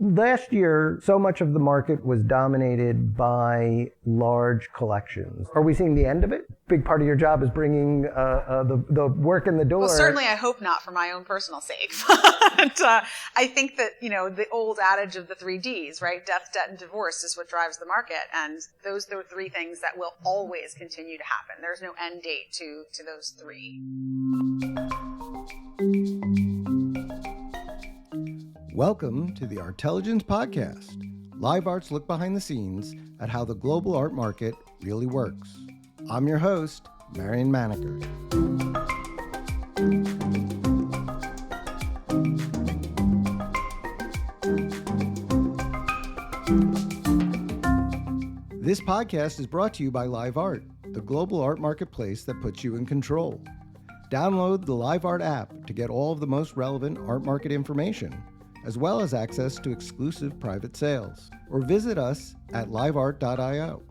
last year, so much of the market was dominated by large collections. Are we seeing the end of it? Big part of your job is bringing the work in the door. Well, certainly I hope not for my own personal sake. But I think that, the old adage of the 3 Ds, right? Death, debt, and divorce is what drives the market. And those are 3 things that will always continue to happen. There's no end date to those 3. Welcome to the Artelligence Podcast. Live Art's look behind the scenes at how the global art market really works. I'm your host, Marion Maneker. This podcast is brought to you by Live Art, the global art marketplace that puts you in control. Download the Live Art app to get all of the most relevant art market information, as well as access to exclusive private sales. Or visit us at liveart.io.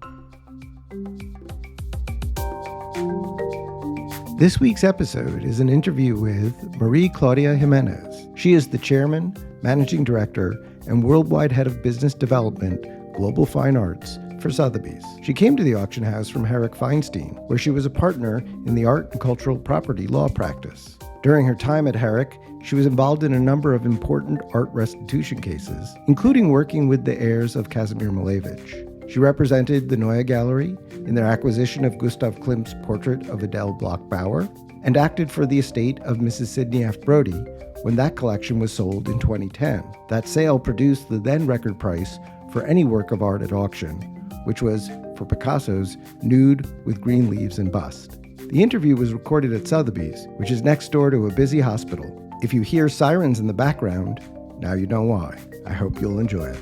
This week's episode is an interview with Mari-Claudia Jiménez. She is the chairman, managing director, and worldwide head of business development, global fine arts, for Sotheby's. She came to the auction house from Herrick Feinstein, where she was a partner in the art and cultural property law practice. During her time at Herrick, she was involved in a number of important art restitution cases, including working with the heirs of Kazimir Malevich. She represented the Neue Gallery in their acquisition of Gustav Klimt's portrait of Adele Bloch-Bauer, and acted for the estate of Mrs. Sidney F. Brody when that collection was sold in 2010. That sale produced the then record price for any work of art at auction, which was, for Picasso's, Nude with Green Leaves and Bust. The interview was recorded at Sotheby's, which is next door to a busy hospital. If you hear sirens in the background, now you know why. I hope you'll enjoy it.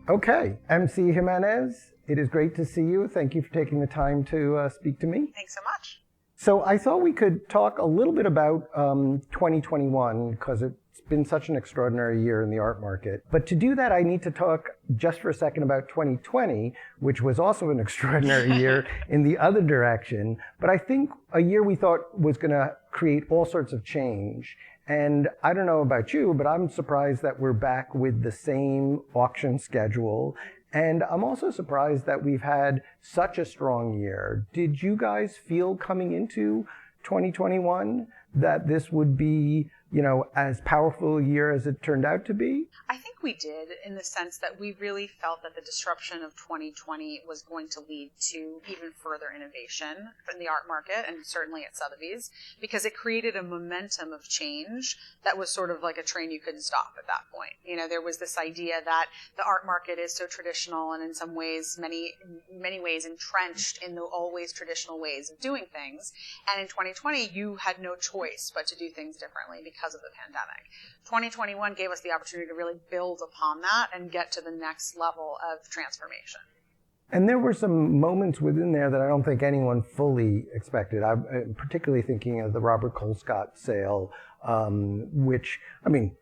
Okay, MC Jimenez, it is great to see you. Thank you for taking the time to speak to me. Thanks so much. So I thought we could talk a little bit about 2021, because it's been such an extraordinary year in the art market. But to do that, I need to talk just for a second about 2020, which was also an extraordinary year in the other direction. But I think a year we thought was going to create all sorts of change. And I don't know about you, but I'm surprised that we're back with the same auction schedule. And I'm also surprised that we've had such a strong year. Did you guys feel coming into 2021 that this would be, as powerful a year as it turned out to be? I think we did, in the sense that we really felt that the disruption of 2020 was going to lead to even further innovation in the art market, and certainly at Sotheby's, because it created a momentum of change that was sort of like a train you couldn't stop at that point. There was this idea that the art market is so traditional and in some ways, many ways entrenched in the always traditional ways of doing things. And in 2020, you had no choice but to do things differently because of the pandemic. 2021 gave us the opportunity to really build upon that and get to the next level of transformation. And there were some moments within there that I don't think anyone fully expected. I'm particularly thinking of the Robert Colescott sale, which,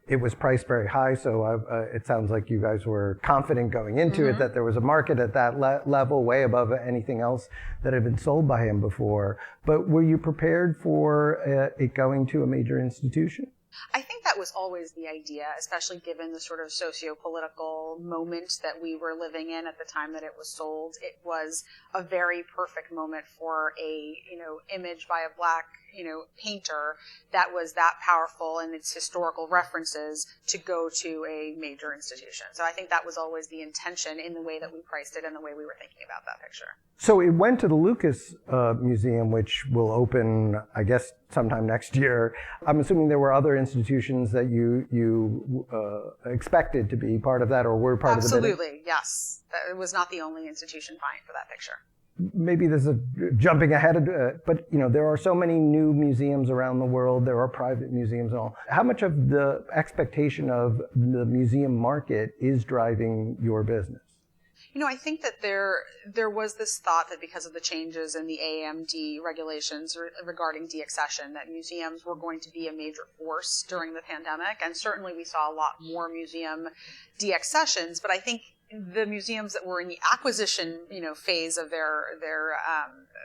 it was priced very high, so it sounds like you guys were confident going into it that there was a market at that level, way above anything else that had been sold by him before. But were you prepared for it going to a major institution? I think that was always the idea, especially given the sort of socio-political moment that we were living in at the time that it was sold. It was a very perfect moment for a, image by a black, painter that was that powerful in its historical references to go to a major institution. So I think that was always the intention in the way that we priced it and the way we were thinking about that picture. So it went to the Lucas Museum, which will open, I guess, sometime next year. I'm assuming there were other institutions that you expected to be part of that, or were part of the bidding? Absolutely, yes. It was not the only institution vying for that picture. Maybe this is jumping ahead, but there are so many new museums around the world. There are private museums and all. How much of the expectation of the museum market is driving your business? I think that there was this thought that because of the changes in the AMD regulations regarding deaccession, that museums were going to be a major force during the pandemic. And certainly we saw a lot more museum deaccessions. But I think the museums that were in the acquisition, phase of their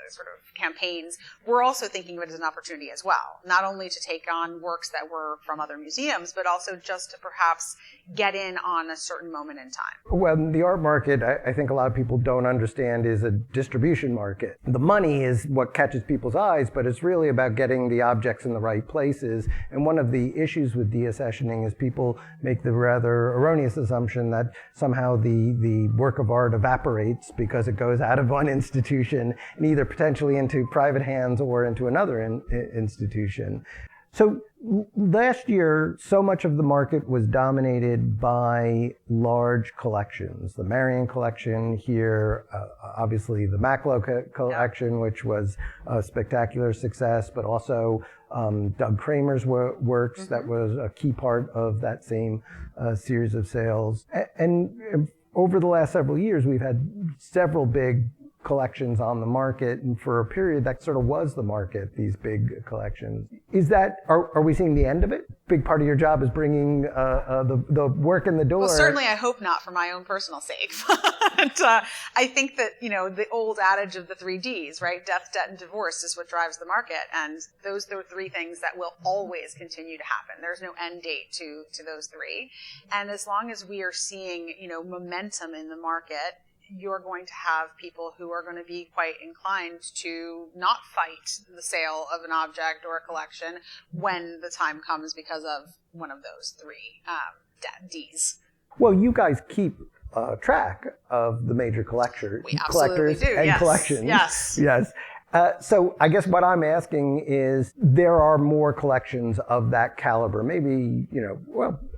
sort of campaigns were also thinking of it as an opportunity as well, not only to take on works that were from other museums, but also just to perhaps get in on a certain moment in time. Well, the art market, I think a lot of people don't understand, is a distribution market. The money is what catches people's eyes, but it's really about getting the objects in the right places. And one of the issues with deaccessioning is people make the rather erroneous assumption that somehow the work of art evaporates because it goes out of one institution and either potentially into private hands or into another institution. So last year, so much of the market was dominated by large collections. The Marion Collection here, obviously the Mari-Claudia Collection, which was a spectacular success, but also Doug Kramer's works, that was a key part of that same series of sales. And over the last several years, we've had several big collections on the market, and for a period that sort of was the market, these big collections. Are we seeing the end of it? Big part of your job is bringing the work in the door. Well, certainly I hope not, for my own personal sake. But I think that, the old adage of the 3 Ds, right? Death, debt, and divorce is what drives the market. And those are 3 things that will always continue to happen. There's no end date to those 3. And as long as we are seeing, momentum in the market, you're going to have people who are going to be quite inclined to not fight the sale of an object or a collection when the time comes because of one of those 3 Ds. Well, you guys keep track of the major collectors do. And yes. collections. Yes. So I guess what I'm asking is, there are more collections of that caliber, maybe,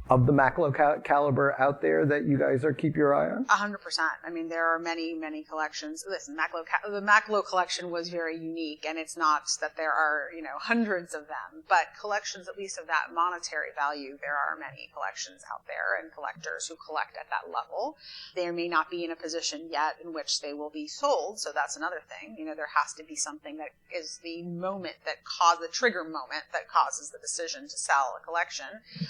of the Mari-Claudia caliber out there that you guys keep your eye on? 100%. I mean, there are many, many collections. Listen, the Mari-Claudia collection was very unique, and it's not that there are, hundreds of them, but collections, at least of that monetary value, there are many collections out there and collectors who collect at that level. They may not be in a position yet in which they will be sold, so that's another thing. There has to be something that is the moment the trigger moment that causes the decision to sell a collection.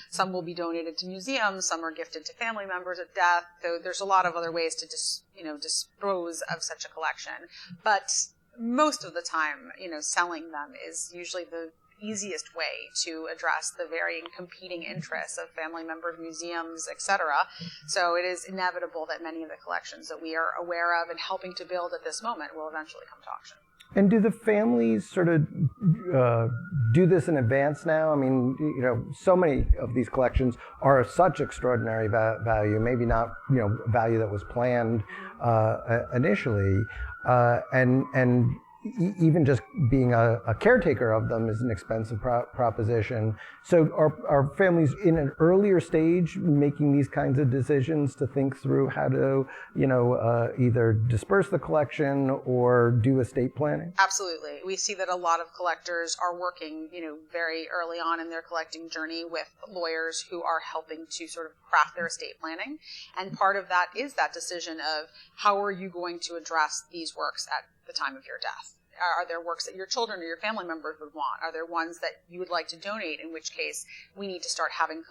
Some will be donated to museums, some are gifted to family members at death. Though there's a lot of other ways to dispose of such a collection. But most of the time, selling them is usually the easiest way to address the varying competing interests of family members, museums, etc. So it is inevitable that many of the collections that we are aware of and helping to build at this moment will eventually come to auction. And do the families sort of do this in advance now? I mean, so many of these collections are of such extraordinary value, maybe not, value that was planned initially, and even just being a caretaker of them is an expensive proposition. So are families in an earlier stage making these kinds of decisions to think through how to, either disperse the collection or do estate planning? Absolutely. We see that a lot of collectors are working, very early on in their collecting journey with lawyers who are helping to sort of craft their estate planning. And part of that is that decision of how are you going to address these works at the time of your death? Are there works that your children or your family members would want? Are there ones that you would like to donate, in which case we need to start having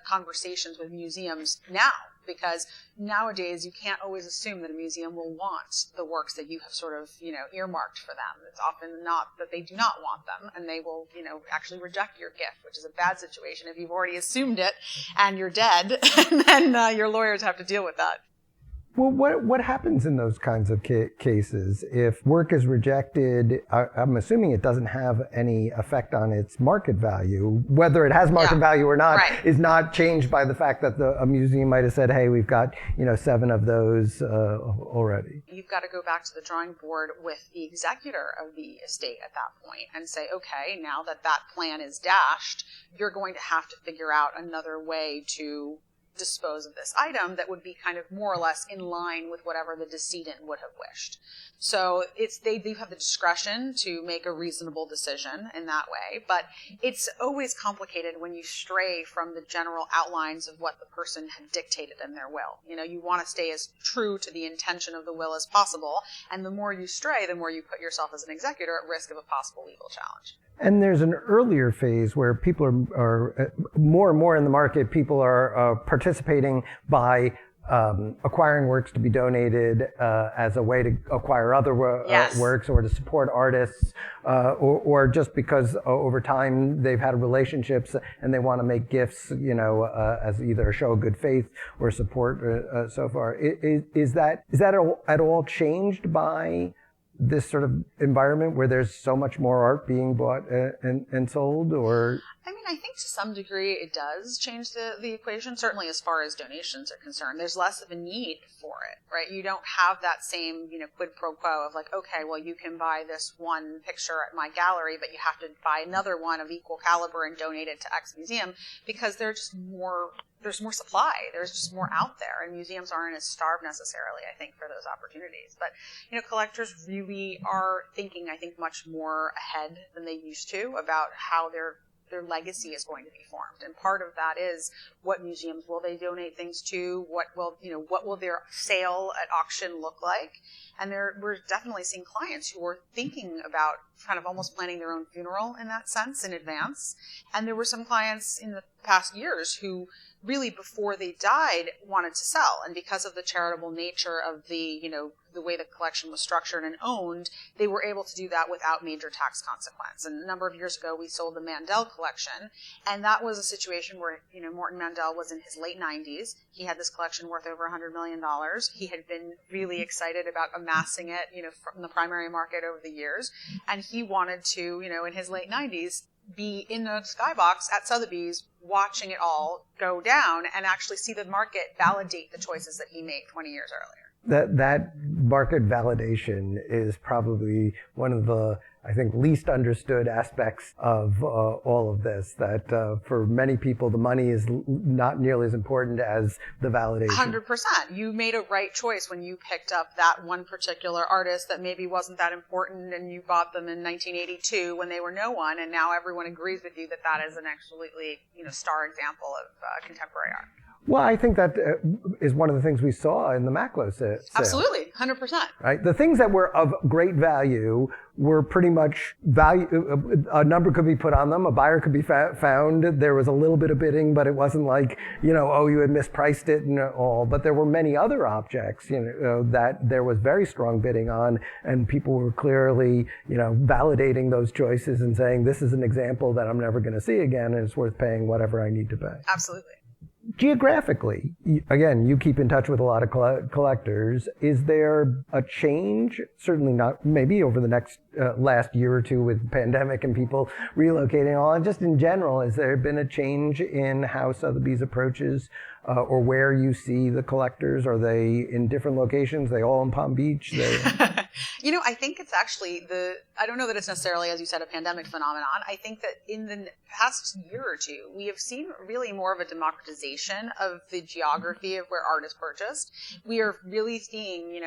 conversations with museums now? Because nowadays you can't always assume that a museum will want the works that you have sort of, earmarked for them. It's often not that they do not want them, and they will, actually reject your gift, which is a bad situation if you've already assumed it and you're dead, and then your lawyers have to deal with that. Well, what happens in those kinds of cases if work is rejected? I'm assuming it doesn't have any effect on its market value. Whether it has market value or not is not changed by the fact that a museum might have said, "Hey, we've got 7 of those already." You've got to go back to the drawing board with the executor of the estate at that point and say, "Okay, now that plan is dashed, you're going to have to figure out another way to dispose of this item that would be kind of more or less in line with whatever the decedent would have wished." So they do have the discretion to make a reasonable decision in that way, but it's always complicated when you stray from the general outlines of what the person had dictated in their will. You want to stay as true to the intention of the will as possible, and the more you stray, the more you put yourself as an executor at risk of a possible legal challenge. And there's an earlier phase where people are more and more in the market, people are participating by acquiring works to be donated as a way to acquire other works or to support artists, or just because over time they've had relationships and they want to make gifts, as either a show of good faith or support so far. Is that at all changed by this sort of environment where there's so much more art being bought and sold, or? I mean, I think to some degree it does change the equation, certainly as far as donations are concerned. There's less of a need for it, right? You don't have that same, quid pro quo of like, okay, well, you can buy this one picture at my gallery, but you have to buy another one of equal caliber and donate it to X museum, because there's more supply. There's just more out there, and museums aren't as starved necessarily, I think, for those opportunities. But, collectors really are thinking, I think, much more ahead than they used to about how their legacy is going to be formed. And part of that is what museums will they donate things to? What will their sale at auction look like? And we're definitely seeing clients who are thinking about kind of almost planning their own funeral in that sense in advance. And there were some clients in the past years who really before they died wanted to sell. And because of the charitable nature of the way the collection was structured and owned, they were able to do that without major tax consequence. And a number of years ago, we sold the Mandel Collection. And that was a situation where, Morton Mandel was in his late 90s. He had this collection worth over $100 million. He had been really excited about amassing it, from the primary market over the years. And he wanted to, in his late 90s, be in the skybox at Sotheby's watching it all go down and actually see the market validate the choices that he made 20 years earlier. That market validation is probably one of the, I think, least understood aspects of all of this, that for many people, the money is not nearly as important as the validation. 100%. You made a right choice when you picked up that one particular artist that maybe wasn't that important, and you bought them in 1982 when they were no one, and now everyone agrees with you that that is an absolutely, star example of contemporary art. Well, I think that is one of the things we saw in the Maclo sale. Absolutely, 100%. Right? The things that were of great value were pretty much a number could be put on them, a buyer could be found. There was a little bit of bidding, but it wasn't like, you had mispriced it and all. But there were many other objects, that there was very strong bidding on, and people were clearly, validating those choices and saying, this is an example that I'm never going to see again, and it's worth paying whatever I need to pay. Absolutely. Geographically, again, you keep in touch with a lot of collectors. Is there a change? Certainly not, maybe over the next last year or two with the pandemic and people relocating and all. And just in general, has there been a change in how Sotheby's approaches or where you see the collectors? Are they in different locations? Are they all in Palm Beach? I think it's actually I don't know that it's necessarily, as you said, a pandemic phenomenon. I think that in the past year or two, we have seen really more of a democratization of the geography of where art is purchased. We are really seeing,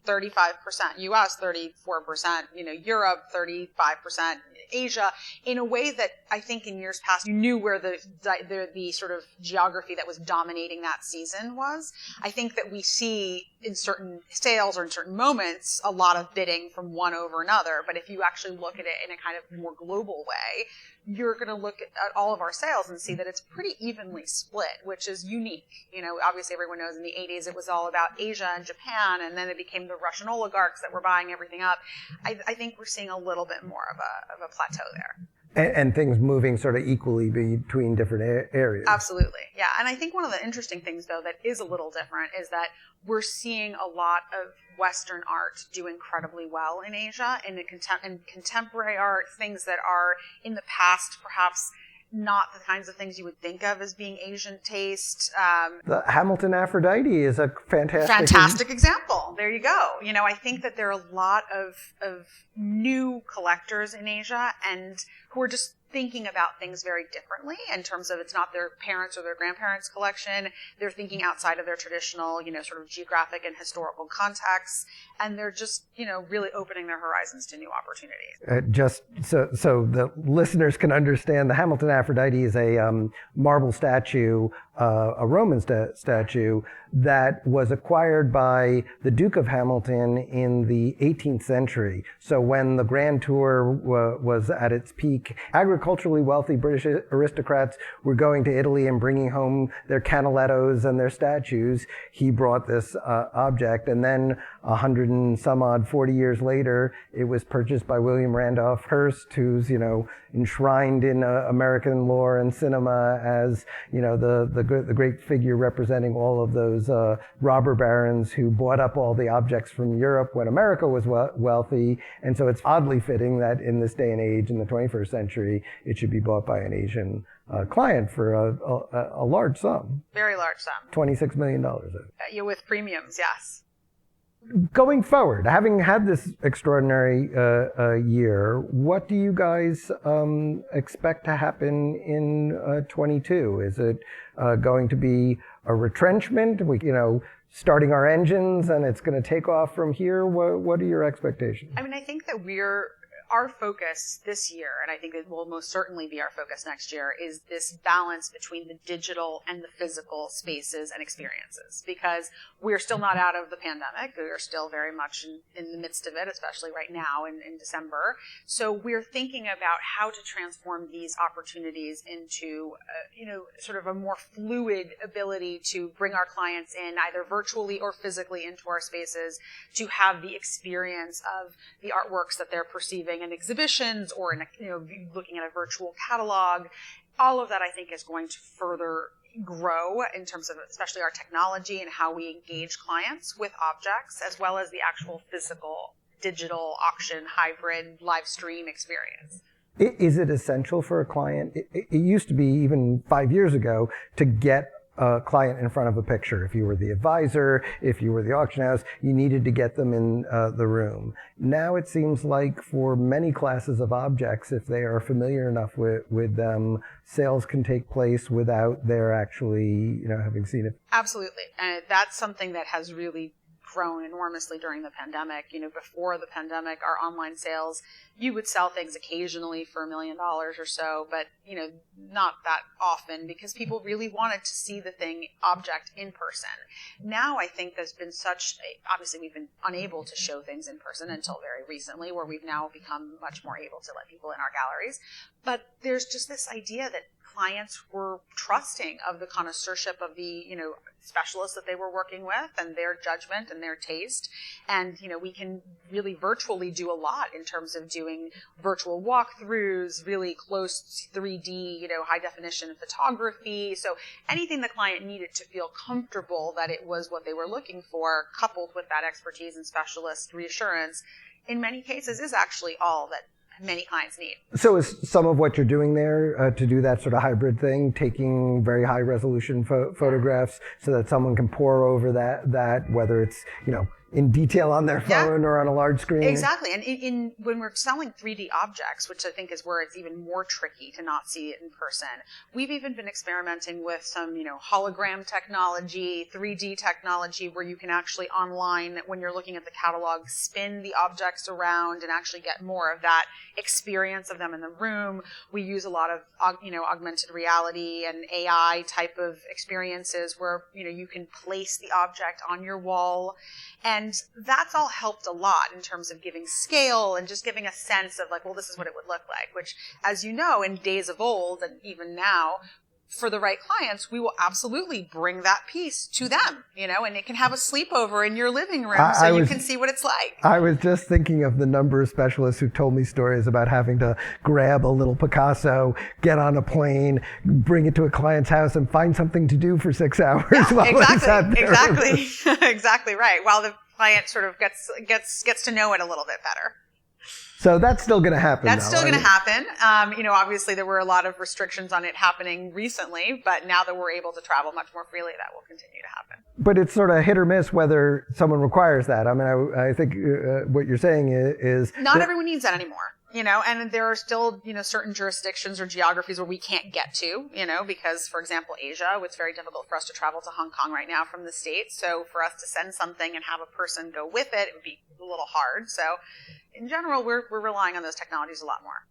35% US, 34%, Europe, 35% Asia, in a way that I think in years past you knew where the sort of geography that was dominating that season was. I think that we see in certain sales or in certain moments a lot of bidding from one over another, but if you actually look at it in a kind of more global way, you're going to look at all of our sales and see that it's pretty evenly split, which is unique. Obviously everyone knows in the 80s it was all about Asia and Japan, and then it became the Russian oligarchs that were buying everything up. I think we're seeing a little bit more of a plateau there. And things moving sort of equally between different areas. Absolutely, yeah. And I think one of the interesting things, though, that is a little different is that we're seeing a lot of Western art do incredibly well in Asia, and in contemporary art, things that are in the past perhaps not the kinds of things you would think of as being Asian taste. The Hamilton Aphrodite is a fantastic example. There you go. I think that there are a lot of new collectors in Asia and who are just thinking about things very differently in terms of it's not their parents' or their grandparents' collection. They're thinking outside of their traditional, sort of geographic and historical contexts, and they're just, really opening their horizons to new opportunities. Just so the listeners can understand, the Hamilton Aphrodite is a marble statue, a Roman statue that was acquired by the Duke of Hamilton in the 18th century. So when the Grand Tour was at its peak, agriculture agriculturally wealthy British aristocrats were going to Italy and bringing home their canalettos and their statues, he brought this object. And then 100 and some odd, 40 years later, it was purchased by William Randolph Hearst, who's, enshrined in American lore and cinema as, the great figure representing all of those robber barons who bought up all the objects from Europe when America was wealthy. And so it's oddly fitting that in this day and age, in the 21st century, it should be bought by an Asian client for a large sum. Very large sum. $26 million. With premiums, yes. Going forward, having had this extraordinary year, what do you guys expect to happen in 22? Is it going to be a retrenchment? Starting our engines and it's going to take off from here? What are your expectations? I think that our focus this year, and I think it will most certainly be our focus next year, is this balance between the digital and the physical spaces and experiences. Because we're still not out of the pandemic. We are still very much in the midst of it, especially right now in December. So we're thinking about how to transform these opportunities into, sort of a more fluid ability to bring our clients in either virtually or physically into our spaces to have the experience of the artworks that they're perceiving in exhibitions or in looking at a virtual catalog. All of that, I think, is going to further grow in terms of especially our technology and how we engage clients with objects, as well as the actual physical digital auction hybrid live stream experience. Is it essential for a client? It used to be, even 5 years ago, to get a client in front of a picture. If you were the advisor, if you were the auction house, you needed to get them in the room. Now it seems like for many classes of objects, if they are familiar enough with them, sales can take place without their actually, having seen it. Absolutely. And that's something that has really grown enormously during the pandemic. Before the pandemic, our online sales, you would sell things occasionally for $1 million or so, but, not that often because people really wanted to see the object in person. Now I think there's been obviously we've been unable to show things in person until very recently, where we've now become much more able to let people in our galleries. But there's just this idea that clients were trusting of the connoisseurship of the, specialists that they were working with and their judgment and their taste. And, we can really virtually do a lot in terms of doing virtual walkthroughs, really close 3D, high definition photography. So anything the client needed to feel comfortable that it was what they were looking for, coupled with that expertise and specialist reassurance, in many cases is actually all that many clients need. So is some of what you're doing there to do that sort of hybrid thing, taking very high resolution photographs so that someone can pore over that whether it's, in detail on their phone or on a large screen? Exactly. And when we're selling 3D objects, which I think is where it's even more tricky to not see it in person, we've even been experimenting with some, hologram technology, 3D technology, where you can actually online, when you're looking at the catalog, spin the objects around and actually get more of that experience of them in the room. We use a lot of, augmented reality and AI type of experiences where, you can place the object on your wall. And that's all helped a lot in terms of giving scale and just giving a sense of this is what it would look like, which, as you know, in days of old and even now, for the right clients, we will absolutely bring that piece to them, and it can have a sleepover in your living room so you can see what it's like. I was just thinking of the number of specialists who told me stories about having to grab a little Picasso, get on a plane, bring it to a client's house and find something to do for 6 hours while they sat there. Exactly. Exactly right. While the client sort of gets to know it a little bit better. So that's still going to happen. That's still going to happen. Obviously there were a lot of restrictions on it happening recently, but now that we're able to travel much more freely, that will continue to happen. But it's sort of hit or miss whether someone requires that. I think what you're saying is not everyone needs that anymore. And there are still, certain jurisdictions or geographies where we can't get to, because, for example, Asia, it's very difficult for us to travel to Hong Kong right now from the States. So for us to send something and have a person go with it would be a little hard. So in general, we're relying on those technologies a lot more.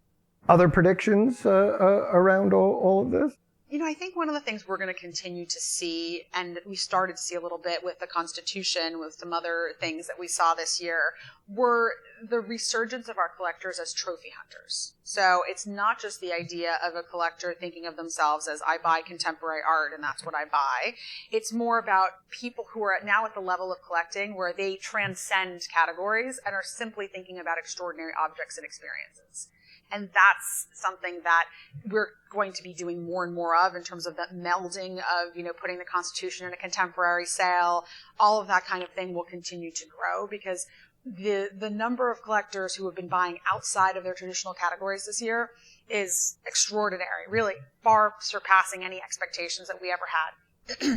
Other predictions around all of this? I think one of the things we're going to continue to see, and we started to see a little bit with the Constitution, with some other things that we saw this year, were the resurgence of our collectors as trophy hunters. So it's not just the idea of a collector thinking of themselves as, I buy contemporary art and that's what I buy. It's more about people who are now at the level of collecting where they transcend categories and are simply thinking about extraordinary objects and experiences. And that's something that we're going to be doing more and more of in terms of that melding of, putting the Constitution in a contemporary sale. All of that kind of thing will continue to grow because the number of collectors who have been buying outside of their traditional categories this year is extraordinary, really far surpassing any expectations that we ever had.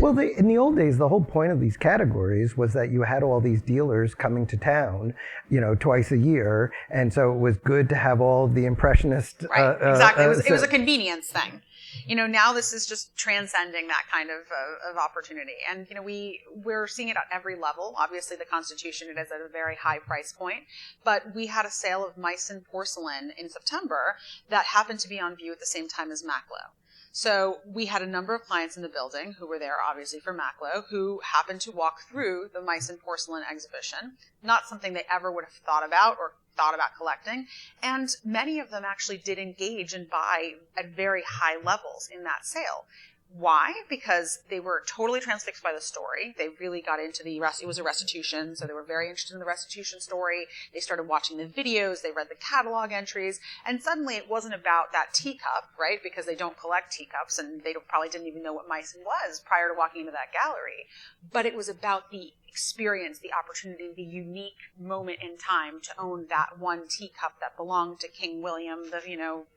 Well, in the old days, the whole point of these categories was that you had all these dealers coming to town, twice a year, and so it was good to have all the impressionist. Right, exactly. It was a convenience thing. Now this is just transcending that kind of opportunity, and we're seeing it at every level. Obviously, the Constitution, it is at a very high price point, but we had a sale of Meissen porcelain in September that happened to be on view at the same time as Maclo. So we had a number of clients in the building who were there, obviously, for Maclo, who happened to walk through the Meissen porcelain exhibition. Not something they ever would have thought about or thought about collecting. And many of them actually did engage and buy at very high levels in that sale. Why? Because they were totally transfixed by the story. They really got into it was a restitution, so they were very interested in the restitution story. They started watching the videos, they read the catalog entries, and suddenly it wasn't about that teacup, right? Because they don't collect teacups, and they probably didn't even know what Meissen was prior to walking into that gallery. But it was about the experience, the opportunity, the unique moment in time to own that one teacup that belonged to King William the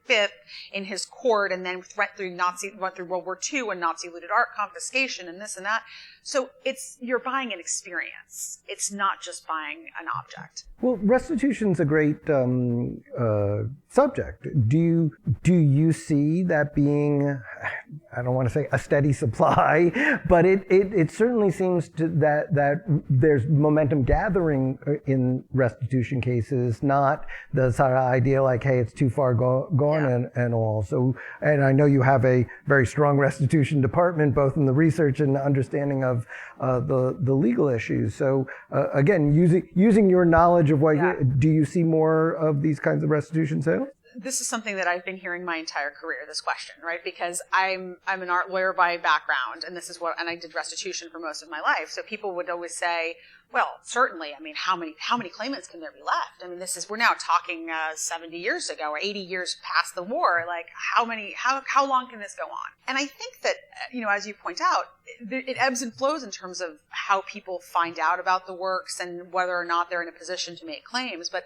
Fifth in his court, and then went through World War II and Nazi looted art confiscation and this and that. So you're buying an experience. It's not just buying an object. Well, restitution's a great subject. Do you see that being, I don't want to say a steady supply, but it certainly seems that there's momentum gathering in restitution cases, not the sort of idea like, hey, it's too far gone and all. So, and I know you have a very strong restitution department, both in the research and the understanding of the legal issues. So again, using your knowledge of do you see more of these kinds of restitution sales? This is something that I've been hearing my entire career, this question, right? Because I'm an art lawyer by background, and and I did restitution for most of my life. So people would always say, well, certainly, how many claimants can there be left? We're now talking 70 years ago or 80 years past the war. Like, how long can this go on? And I think that, as you point out, it ebbs and flows in terms of how people find out about the works and whether or not they're in a position to make claims. But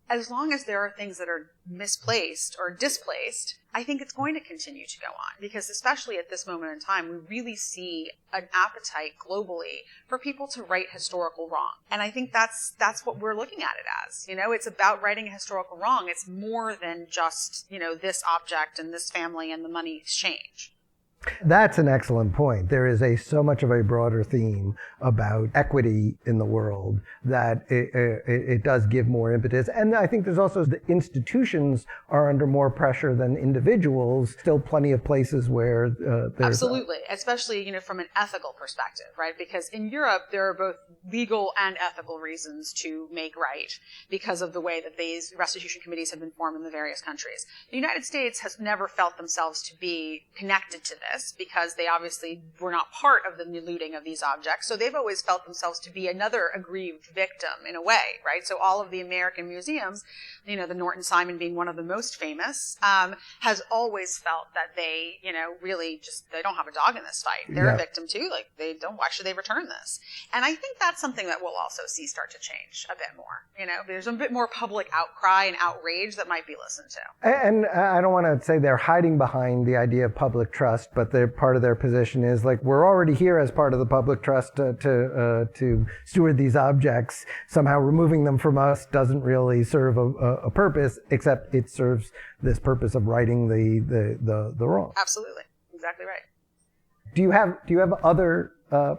as long as there are things that are misplaced or displaced, I think it's going to continue to go on, because especially at this moment in time, we really see an appetite globally for people to right historical wrong. And I think that's what we're looking at it as. It's about righting a historical wrong. It's more than just, this object and this family and the money exchange. That's an excellent point. There is so much of a broader theme about equity in the world that it does give more impetus. And I think there's also the institutions are under more pressure than individuals. Still plenty of places where there's... Absolutely. Especially, from an ethical perspective, right? Because in Europe, there are both legal and ethical reasons to make right because of the way that these restitution committees have been formed in the various countries. The United States has never felt themselves to be connected to this, because they obviously were not part of the looting of these objects. So they've always felt themselves to be another aggrieved victim in a way, right? So all of the American museums, the Norton Simon being one of the most famous, has always felt that they, really they don't have a dog in this fight. They're a victim too. Like, why should they return this? And I think that's something that we'll also see start to change a bit more. There's a bit more public outcry and outrage that might be listened to. And I don't want to say they're hiding behind the idea of public trust, but part of their position is like, we're already here as part of the public trust to steward these objects. Somehow removing them from us doesn't really serve a purpose, except it serves this purpose of righting the wrong. Absolutely, exactly right. Do you have other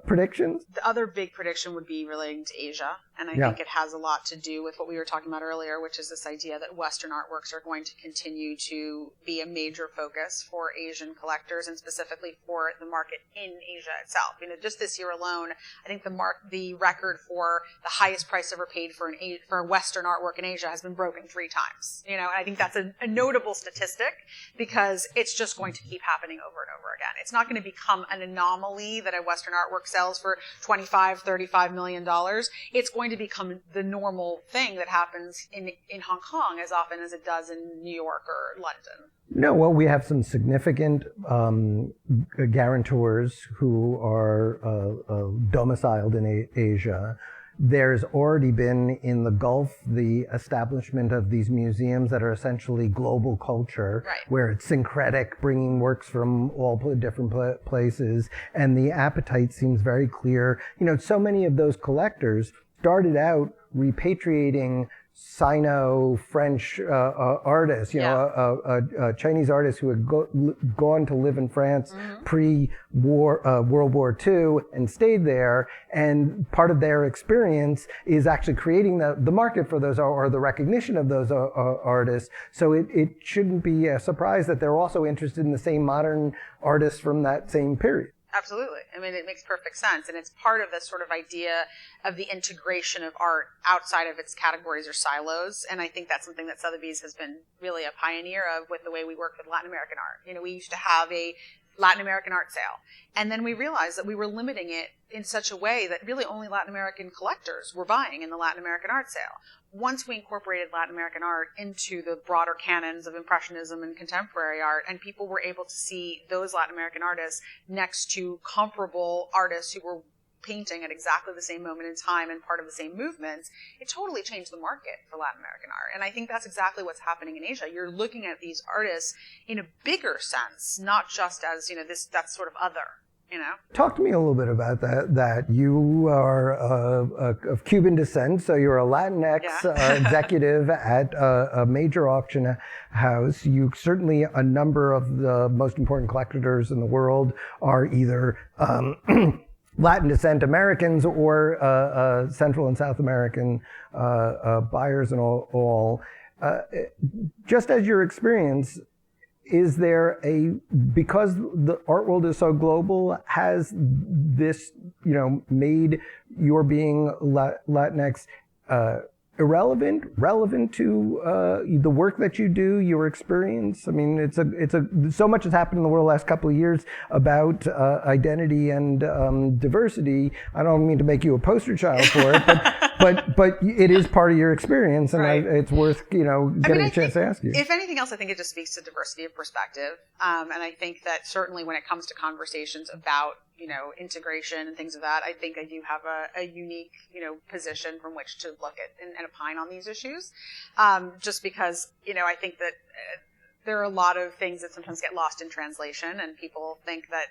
predictions? The other big prediction would be relating to Asia. And I think it has a lot to do with what we were talking about earlier, which is this idea that Western artworks are going to continue to be a major focus for Asian collectors, and specifically for the market in Asia itself. Just this year alone, I think the record for the highest price ever paid for a Western artwork in Asia has been broken 3 times. And I think that's a notable statistic, because it's just going to keep happening over and over again. It's not going to become an anomaly that a Western artwork sells for $25, $35 million. It's going to become the normal thing that happens in Hong Kong as often as it does in New York or London. No, well, we have some significant guarantors who are domiciled in Asia. There's already been in the Gulf the establishment of these museums that are essentially global culture, where it's syncretic, bringing works from all different places, and the appetite seems very clear. So many of those collectors started out repatriating Sino-French artists, Chinese artists who had gone to live in France pre-war, World War II, and stayed there. And part of their experience is actually creating the market for those, or the recognition of those artists. So it shouldn't be a surprise that they're also interested in the same modern artists from that same period. Absolutely. It makes perfect sense. And it's part of this sort of idea of the integration of art outside of its categories or silos. And I think that's something that Sotheby's has been really a pioneer of with the way we work with Latin American art. We used to have a Latin American art sale. And then we realized that we were limiting it in such a way that really only Latin American collectors were buying in the Latin American art sale. Once we incorporated Latin American art into the broader canons of Impressionism and contemporary art, and people were able to see those Latin American artists next to comparable artists who were painting at exactly the same moment in time and part of the same movements, it totally changed the market for Latin American art. And I think that's exactly what's happening in Asia. You're looking at these artists in a bigger sense, not just as, that's sort of other. Talk to me a little bit about that you are of Cuban descent, so you're a Latinx executive at a major auction house. You certainly, a number of the most important collectors in the world are either Latin descent Americans or Central and South American buyers and all. Just as your experience, is there because the art world is so global, has this, made your being Latinx relevant to the work that you do, your experience? So much has happened in the world the last couple of years about identity and diversity. I don't mean to make you a poster child for it, but it is part of your experience, and it's worth getting a chance to ask you. If anything else, I think it just speaks to diversity of perspective, and I think that certainly when it comes to conversations about integration and things of that, I think I do have a unique, position from which to look at and opine on these issues. Just because, I think that there are a lot of things that sometimes get lost in translation, and people think that,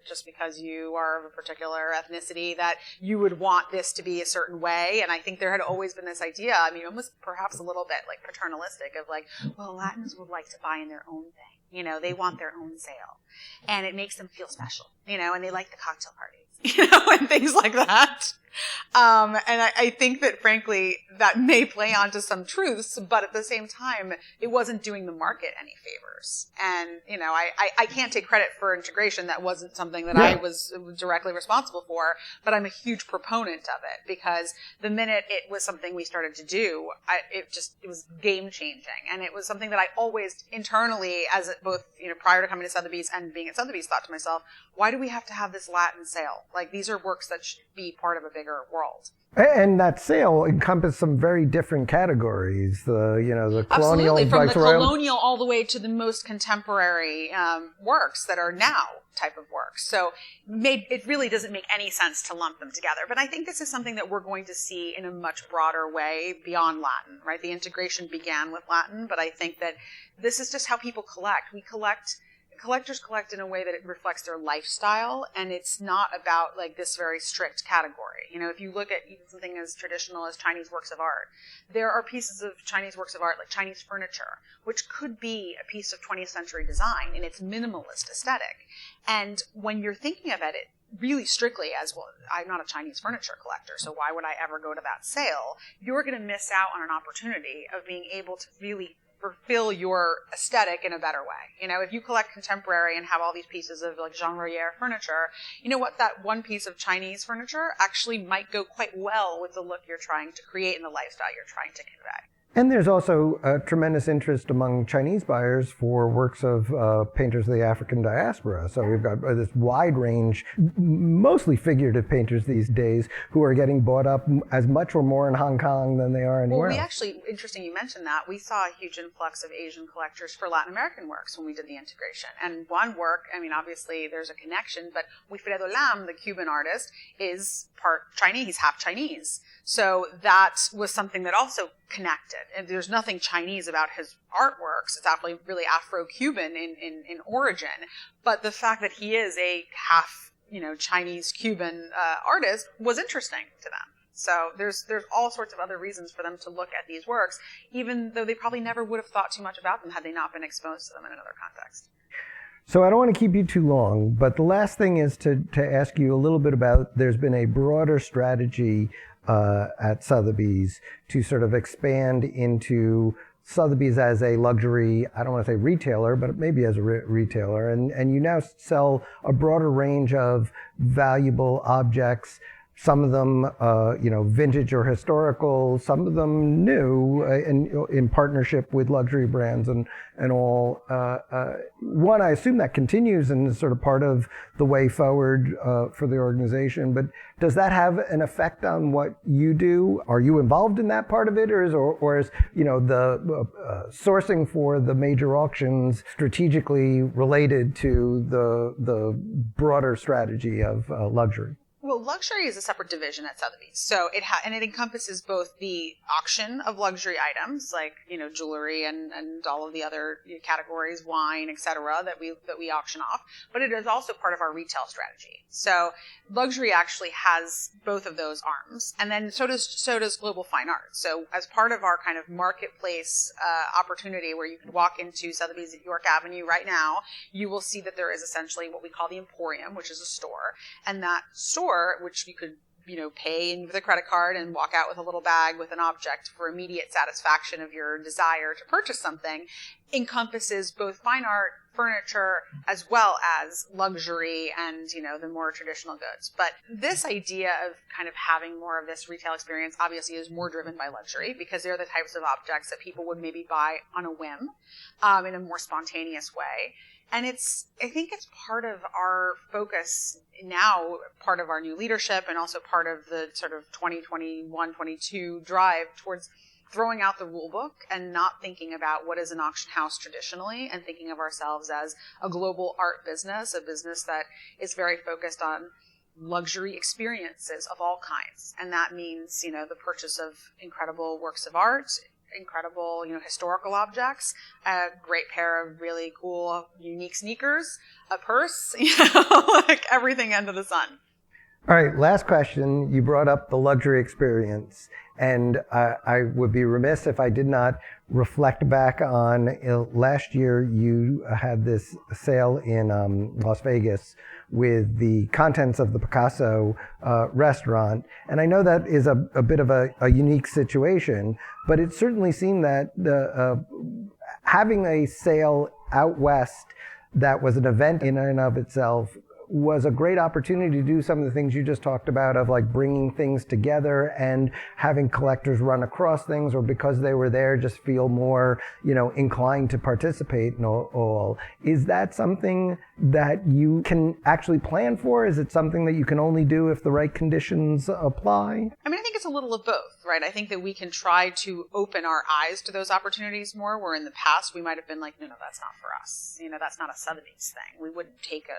just because you are of a particular ethnicity that you would want this to be a certain way. And I think there had always been this idea, almost perhaps a little bit like paternalistic of like, well, Latins would like to buy in their own thing. They want their own sale. And it makes them feel special, and they like the cocktail parties, and things like that. And I think that, frankly, that may play onto some truths, but at the same time, it wasn't doing the market any favors. And, I can't take credit for integration. That wasn't something that I was directly responsible for, but I'm a huge proponent of it, because the minute it was something we started to do, it was game changing. And it was something that I always internally, as both, prior to coming to Sotheby's and being at Sotheby's, thought to myself, why do we have to have this Latin sale? Like, these are works that should be part of a bigger world. And that sale encompassed some very different categories. The colonial, absolutely, from the colonial all the way to the most contemporary works that are now type of works. So it really doesn't make any sense to lump them together. But I think this is something that we're going to see in a much broader way beyond Latin, right? The integration began with Latin, but I think that this is just how people collect. Collectors collect in a way that it reflects their lifestyle, and it's not about like this very strict category. If you look at even something as traditional as Chinese works of art, there are pieces of Chinese works of art like Chinese furniture, which could be a piece of 20th century design in its minimalist aesthetic. And when you're thinking about it, really strictly as, well, I'm not a Chinese furniture collector, so why would I ever go to that sale? You're going to miss out on an opportunity of being able to really fulfill your aesthetic in a better way. You know, if you collect contemporary and have all these pieces of like Jean Royer furniture, you know what, that one piece of Chinese furniture actually might go quite well with the look you're trying to create and the lifestyle you're trying to convey. And there's also a tremendous interest among Chinese buyers for works of painters of the African diaspora. So we've got this wide range, mostly figurative painters these days, who are getting bought up as much or more in Hong Kong than they are anywhere else. Interesting you mentioned that. We saw a huge influx of Asian collectors for Latin American works when we did the integration. And one work, I mean, obviously there's a connection, but Wilfredo Lam, the Cuban artist, is part Chinese, half Chinese. So that was something that also connected. And there's nothing Chinese about his artworks. It's actually really Afro-Cuban in origin. But the fact that he is a half, Chinese-Cuban artist was interesting to them. So there's all sorts of other reasons for them to look at these works, even though they probably never would have thought too much about them had they not been exposed to them in another context. So I don't want to keep you too long, but the last thing is to ask you a little bit about, there's been a broader strategy at Sotheby's to sort of expand into Sotheby's as a luxury, I don't want to say retailer, but maybe as a retailer. And you now sell a broader range of valuable objects, some of them, vintage or historical, some of them new, in partnership with luxury brands and all. One, I assume that continues and is sort of part of the way forward for the organization. But does that have an effect on what you do? Are you involved in that part of it, or is the sourcing for the major auctions strategically related to the broader strategy of luxury? Well, luxury is a separate division at Sotheby's. So it encompasses both the auction of luxury items, like, jewelry and all of the other categories, wine, etc., that we auction off, but it is also part of our retail strategy. So luxury actually has both of those arms, and then so does global fine art. So as part of our kind of marketplace opportunity, where you can walk into Sotheby's at York Avenue right now, you will see that there is essentially what we call the Emporium, which is a store, and that store, which you could pay with a credit card and walk out with a little bag with an object for immediate satisfaction of your desire to purchase something, encompasses both fine art, furniture, as well as luxury and, the more traditional goods. But this idea of kind of having more of this retail experience obviously is more driven by luxury, because they're the types of objects that people would maybe buy on a whim, in a more spontaneous way. And I think it's part of our focus now, part of our new leadership, and also part of the sort of 2021-22 drive towards throwing out the rule book and not thinking about what is an auction house traditionally, and thinking of ourselves as a global art business, a business that is very focused on luxury experiences of all kinds. And that means, the purchase of incredible works of art, incredible, historical objects, a great pair of really cool, unique sneakers, a purse, like everything under the sun. All right, last question. You brought up the luxury experience, and I would be remiss if I did not reflect back on last year. You had this sale in Las Vegas with the contents of the Picasso restaurant, and I know that is a bit of a unique situation, but it certainly seemed that having a sale out west that was an event in and of itself was a great opportunity to do some of the things you just talked about, of like bringing things together and having collectors run across things, or because they were there just feel more, inclined to participate and all. Is that something that you can actually plan for? Is it something that you can only do if the right conditions apply? I mean, I think it's a little of both, right? I think that we can try to open our eyes to those opportunities more, where in the past we might have been like, no, that's not for us. That's not a Sotheby's thing. We wouldn't take a,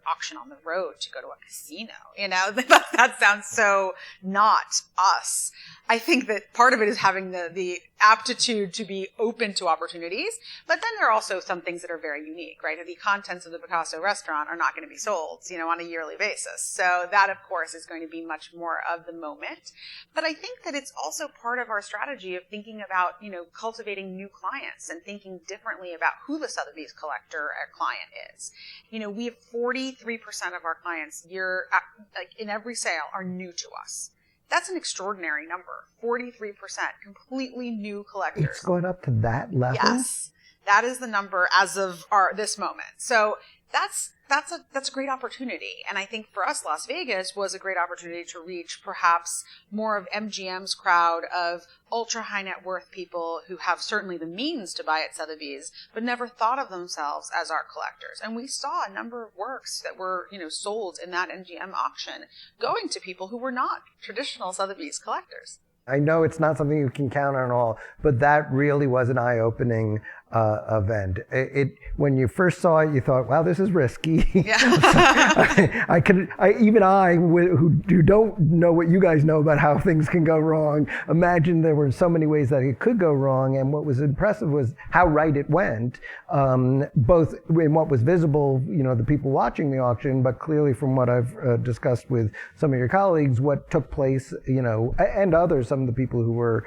auction on the road to go to a casino. That sounds so not us. I think that part of it is having the aptitude to be open to opportunities. But then there are also some things that are very unique, right? The contents of the Picasso restaurant are not going to be sold, on a yearly basis. So that, of course, is going to be much more of the moment. But I think that it's also part of our strategy of thinking about, cultivating new clients and thinking differently about who the Sotheby's collector or client is. We have 43% of our clients in every sale are new to us. That's an extraordinary number. 43%, completely new collectors. It's going up to that level? Yes. That is the number as of this moment. So that's a great opportunity. And I think for us, Las Vegas was a great opportunity to reach perhaps more of MGM's crowd of ultra high net worth people who have certainly the means to buy at Sotheby's, but never thought of themselves as art collectors. And we saw a number of works that were, sold in that MGM auction going to people who were not traditional Sotheby's collectors. I know it's not something you can count on all, but that really was an eye-opening event. When you first saw it, you thought, "Wow, this is risky." Yeah. Who don't know what you guys know about how things can go wrong, imagine there were so many ways that it could go wrong. And what was impressive was how right it went, both in what was visible, the people watching the auction, but clearly from what I've discussed with some of your colleagues, what took place, and others, some of the people who were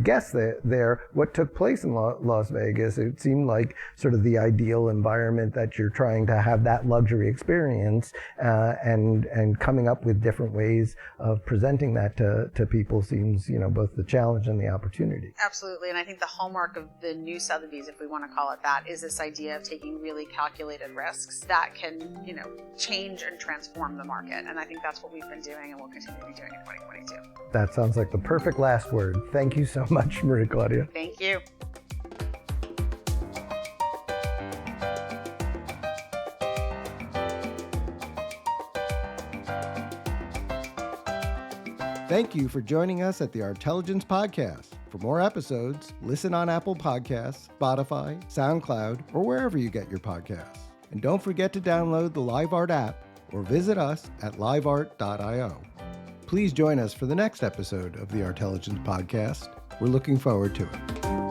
guests there, what took place in Las Vegas. It seemed like sort of the ideal environment that you're trying to have that luxury experience, and coming up with different ways of presenting that to people seems, both the challenge and the opportunity. Absolutely. And I think the hallmark of the new Sotheby's, if we want to call it that, is this idea of taking really calculated risks that can, change and transform the market. And I think that's what we've been doing and will continue to be doing in 2022. That sounds like the perfect last word. Thank you so much, Mari-Claudia. Thank you. Thank you for joining us at the Artelligence Podcast. For more episodes, listen on Apple Podcasts, Spotify, SoundCloud, or wherever you get your podcasts. And don't forget to download the LiveArt app or visit us at liveart.io. Please join us for the next episode of the Artelligence Podcast. We're looking forward to it.